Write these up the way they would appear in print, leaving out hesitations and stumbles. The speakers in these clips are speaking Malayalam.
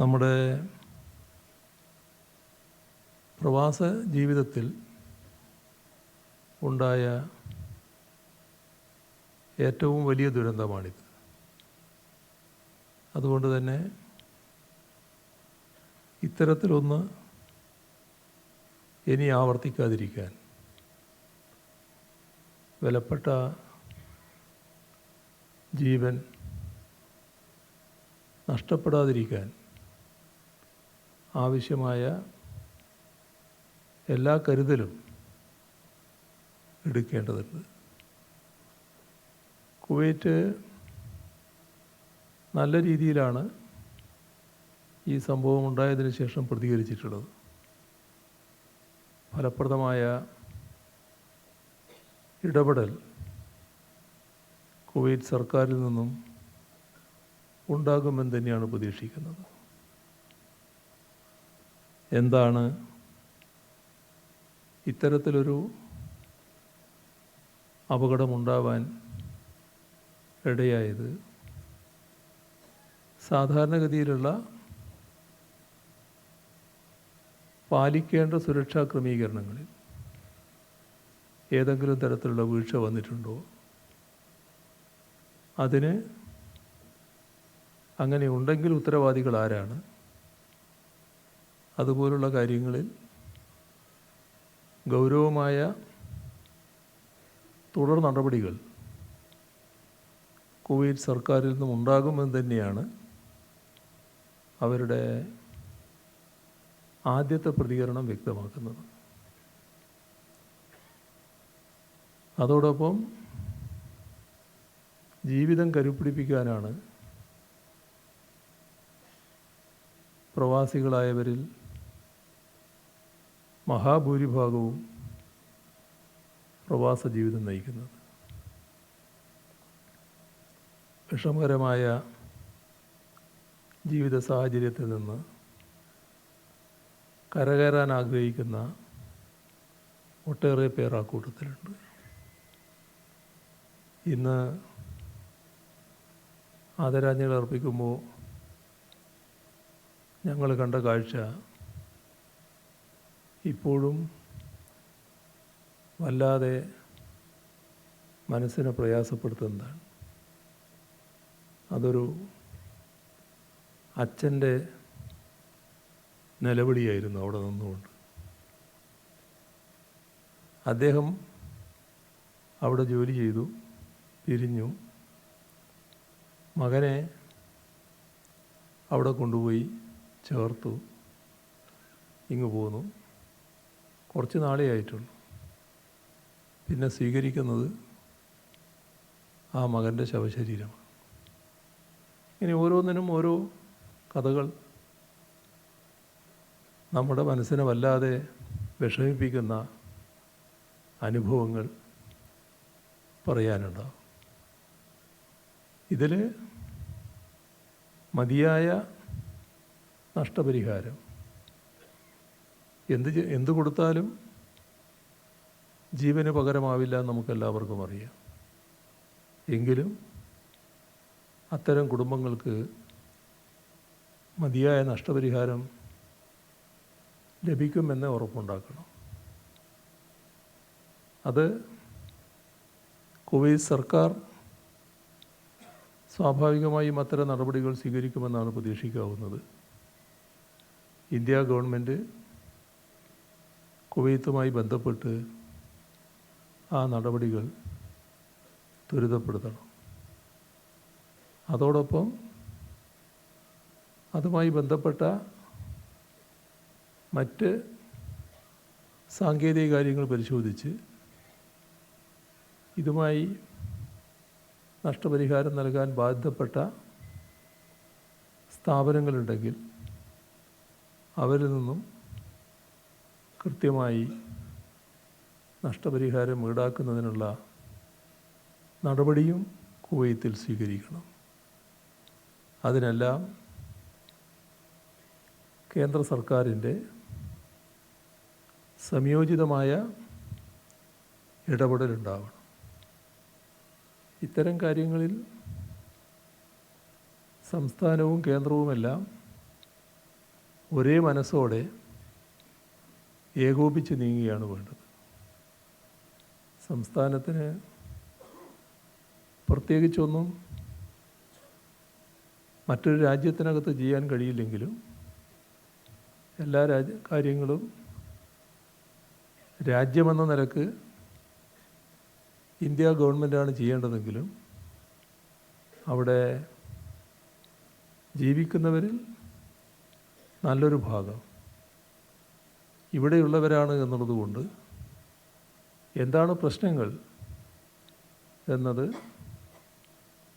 നമ്മുടെ പ്രവാസ ജീവിതത്തിൽ ഉണ്ടായ ഏറ്റവും വലിയ ദുരന്തമാണിത്. അതുകൊണ്ട് തന്നെ ഇത്തരത്തിലൊന്ന് ഇനി ആവർത്തിക്കാതിരിക്കാൻ, വിലപ്പെട്ട ജീവൻ നഷ്ടപ്പെടാതിരിക്കാൻ ആവശ്യമായ എല്ലാ കരുതലും എടുക്കേണ്ടതുണ്ട്. കുവൈറ്റ് നല്ല രീതിയിലാണ് ഈ സംഭവം ഉണ്ടായതിനു ശേഷം പ്രതികരിച്ചിട്ടുള്ളത്. ഫലപ്രദമായ ഇടപെടൽ കുവൈറ്റ് സർക്കാരിൽ നിന്നും ഉണ്ടാകുമെന്ന് തന്നെയാണ് പ്രതീക്ഷിക്കുന്നത്. എന്താണ് ഇത്തരത്തിലൊരു അപകടമുണ്ടാവാൻ ഇടയായത്? സാധാരണഗതിയിലുള്ള പാലിക്കേണ്ട സുരക്ഷാ ക്രമീകരണങ്ങളിൽ ഏതെങ്കിലും തരത്തിലുള്ള വീഴ്ച വന്നിട്ടുണ്ടോ? അതിന് അങ്ങനെ ഉണ്ടെങ്കിൽ ഉത്തരവാദികൾ ആരാണ്? അതുപോലുള്ള കാര്യങ്ങളിൽ ഗൗരവമായ തുടർ നടപടികൾ കുവൈറ്റ് സർക്കാരിൽ നിന്നും ഉണ്ടാകുമെന്ന് തന്നെയാണ് അവരുടെ ആദ്യത്തെ പ്രതികരണം വ്യക്തമാക്കുന്നത്. അതോടൊപ്പം ജീവിതം കരുപ്പിടിപ്പിക്കാനാണ് പ്രവാസികളായവരിൽ മഹാഭൂരിഭാഗവും പ്രവാസ ജീവിതം നയിക്കുന്നത്. വിഷമകരമായ ജീവിത സാഹചര്യത്തിൽ നിന്ന് കരകയറാൻ ആഗ്രഹിക്കുന്ന ഒട്ടേറെ പേർ ആ കൂട്ടത്തിലുണ്ട്. ഇന്ന് ആദരാഞ്ജലികൾ അർപ്പിക്കുമ്പോൾ ഞങ്ങൾ കണ്ട കാഴ്ച ഇപ്പോഴും വല്ലാതെ മനസ്സിനെ പ്രയാസപ്പെടുത്തുന്നതാണ്. അതൊരു അച്ഛൻ്റെ നിലവിളിയായിരുന്നു അവിടെ നിന്നുകൊണ്ട്. അദ്ദേഹം അവിടെ ജോലി ചെയ്തു, പിരിഞ്ഞു, മകനെ അവിടെ കൊണ്ടുപോയി ചേർത്തു, ഇങ്ങ് പോന്നു. കുറച്ച് നാളേ ആയിട്ടുള്ളൂ. പിന്നെ സ്വീകരിക്കുന്നത് ആ മകൻ്റെ ശവശരീരമാണ്. ഇനി ഓരോന്നിനും ഓരോ കഥകൾ നമ്മുടെ മനസ്സിനെ വല്ലാതെ വിഷമിപ്പിക്കുന്ന അനുഭവങ്ങൾ പറയാനുണ്ടാവും. ഇതിൽ മതിയായ നഷ്ടപരിഹാരം എന്ത് കൊടുത്താലും ജീവന് പകരമാവില്ല എന്ന് നമുക്കെല്ലാവർക്കും അറിയാം. എങ്കിലും അത്തരം കുടുംബങ്ങൾക്ക് മതിയായ നഷ്ടപരിഹാരം ലഭിക്കുമെന്ന് ഉറപ്പുണ്ടാക്കണം. അത് കുവൈറ്റ് സർക്കാർ സ്വാഭാവികമായും അത്തരം നടപടികൾ സ്വീകരിക്കുമെന്നാണ് പ്രതീക്ഷിക്കാവുന്നത്. ഇന്ത്യ ഗവൺമെൻറ് കുവൈത്തുമായി ബന്ധപ്പെട്ട് ആ നടപടികൾ ത്വരിതപ്പെടുത്തണം. അതോടൊപ്പം അതുമായി ബന്ധപ്പെട്ട മറ്റ് സാങ്കേതിക കാര്യങ്ങൾ പരിശോധിച്ച് ഇതുമായി നഷ്ടപരിഹാരം നൽകാൻ ബാധ്യപ്പെട്ട സ്ഥാപനങ്ങളുണ്ടെങ്കിൽ അവരിൽ നിന്നും കൃത്യമായി നഷ്ടപരിഹാരം ഈടാക്കുന്നതിനുള്ള നടപടിയും കുവൈത്തിൽ സ്വീകരിക്കണം. അതിനെല്ലാം കേന്ദ്ര സർക്കാരിൻ്റെ സംയോജിതമായ ഇടപെടലുണ്ടാവണം. ഇത്തരം കാര്യങ്ങളിൽ സംസ്ഥാനവും കേന്ദ്രവുമെല്ലാം ഒരേ മനസ്സോടെ ഏകോപിച്ച് നീങ്ങുകയാണ് വേണ്ടത്. സംസ്ഥാനത്തിന് പ്രത്യേകിച്ചൊന്നും മറ്റൊരു രാജ്യത്തിനകത്ത് ചെയ്യാൻ കഴിയില്ലെങ്കിലും എല്ലാ കാര്യങ്ങളും രാജ്യമെന്ന നിലക്ക് ഇന്ത്യ ഗവൺമെൻറ്റാണ് ചെയ്യേണ്ടതെങ്കിലും അവിടെ ജീവിക്കുന്നവരിൽ നല്ലൊരു ഭാഗം ഇവിടെയുള്ളവരാണ് എന്നുള്ളതുകൊണ്ട് എന്താണ് പ്രശ്നങ്ങൾ എന്നത്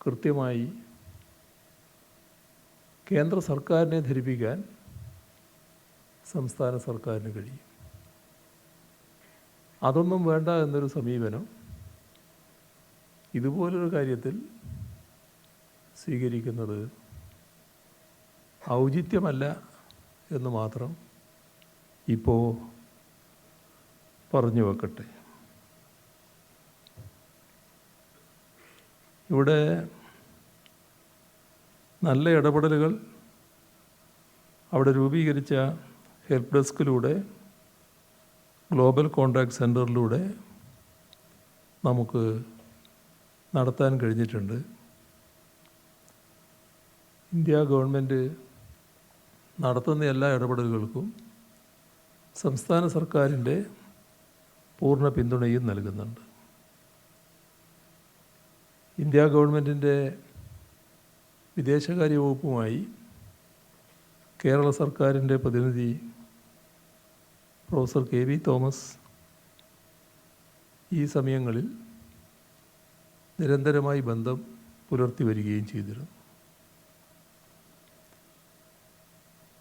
കൃത്യമായി കേന്ദ്ര സർക്കാരിനെ ധരിപ്പിക്കാൻ സംസ്ഥാന സർക്കാരിന് കഴിയും. അതൊന്നും വേണ്ട എന്നൊരു സമീപനം ഇതുപോലൊരു കാര്യത്തിൽ സ്വീകരിക്കുന്നത് ഔചിത്യമല്ല എന്ന് മാത്രം ഇപ്പോൾ പറഞ്ഞു വെക്കട്ടെ. ഇവിടെ നല്ല ഇടപെടലുകൾ അവിടെ രൂപീകരിച്ച ഹെൽപ്പ് ഡെസ്കിലൂടെ ഗ്ലോബൽ കോൺടാക്ട് സെൻറ്ററിലൂടെ നമുക്ക് നടത്താൻ കഴിഞ്ഞിട്ടുണ്ട്. ഇന്ത്യ ഗവൺമെൻറ് നടത്തുന്ന എല്ലാ ഇടപെടലുകൾക്കും സംസ്ഥാന സർക്കാരിൻ്റെ പൂർണ്ണ പിന്തുണയും നൽകുന്നുണ്ട്. ഇന്ത്യ ഗവൺമെൻറ്റിൻ്റെ വിദേശകാര്യ വകുപ്പുമായി കേരള സർക്കാരിൻ്റെ പ്രതിനിധി പ്രൊഫസർ കെ വി തോമസ് ഈ സമയങ്ങളിൽ നിരന്തരമായി ബന്ധം പുലർത്തി വരികയും ചെയ്തിരുന്നു.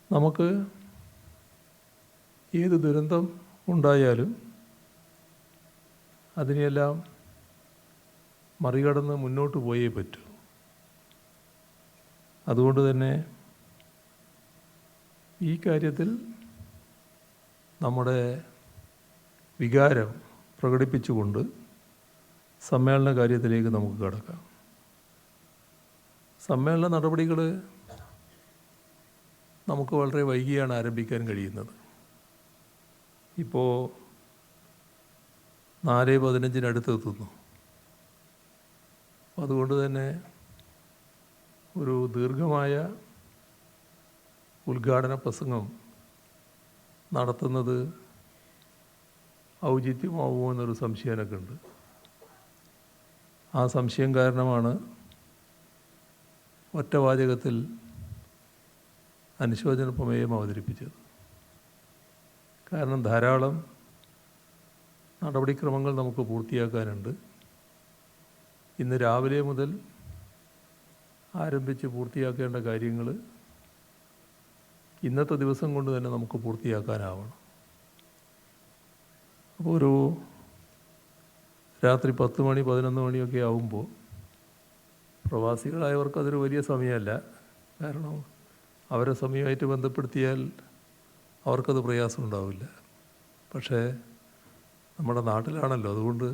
നമുക്ക് ഏത് ദുരന്തം ഉണ്ടായാലും അതിനെയെല്ലാം മറികടന്ന് മുന്നോട്ട് പോയേ പറ്റൂ. അതുകൊണ്ട് തന്നെ ഈ കാര്യത്തിൽ നമ്മുടെ വികാരം പ്രകടിപ്പിച്ചുകൊണ്ട് സമ്മേളന കാര്യത്തിലേക്ക് നമുക്ക് കടക്കാം. സമ്മേളന നടപടികൾ നമുക്ക് വളരെ വൈകിയാണ് ആരംഭിക്കാൻ കഴിയുന്നത്. ഇപ്പോൾ 4:15 അതുകൊണ്ട് തന്നെ ഒരു ദീർഘമായ ഉദ്ഘാടന പ്രസംഗം നടത്തുന്നത് ഔചിത്യമാവുമോ എന്നൊരു സംശയം എനിക്കുണ്ട്. ആ സംശയം കാരണമാണ് ഒറ്റവാചകത്തിൽ അനുശോചന പ്രമേയം അവതരിപ്പിച്ചത്. കാരണം ധാരാളം നടപടിക്രമങ്ങൾ നമുക്ക് പൂർത്തിയാക്കാനുണ്ട്. ഇന്ന് രാവിലെ മുതൽ ആരംഭിച്ച് പൂർത്തിയാക്കേണ്ട കാര്യങ്ങൾ ഇന്നത്തെ ദിവസം കൊണ്ട് തന്നെ നമുക്ക് പൂർത്തിയാക്കാനാവണം. അപ്പോൾ ഒരു രാത്രി 10 മണി 11 മണിയൊക്കെ ആവുമ്പോൾ പ്രവാസികളായവർക്ക് അതൊരു വലിയ സമയമല്ല. കാരണം അവരെ സമയമായിട്ട് ബന്ധപ്പെടുത്തിയാൽ അവർക്കത് പ്രയാസം ഉണ്ടാവില്ല. പക്ഷേ നമ്മുടെ നാട്ടിലാണല്ലോ, അതുകൊണ്ട്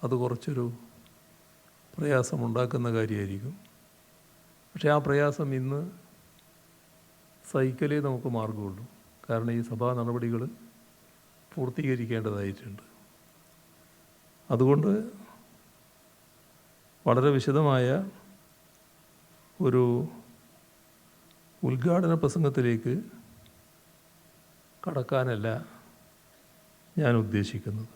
അത് കുറച്ചൊരു പ്രയാസമുണ്ടാക്കുന്ന കാര്യമായിരിക്കും. പക്ഷേ ആ പ്രയാസം ഇന്ന് സഹിക്കലേ നമുക്ക് മാർഗമുള്ളൂ. കാരണം ഈ സഭാ നടപടികൾ പൂർത്തീകരിക്കേണ്ടതായിട്ടുണ്ട്. അതുകൊണ്ട് വളരെ വിശദമായ ഒരു ഉദ്ഘാടന പ്രസംഗത്തിലേക്ക് കടക്കാനല്ല ഞാൻ ഉദ്ദേശിക്കുന്നത്.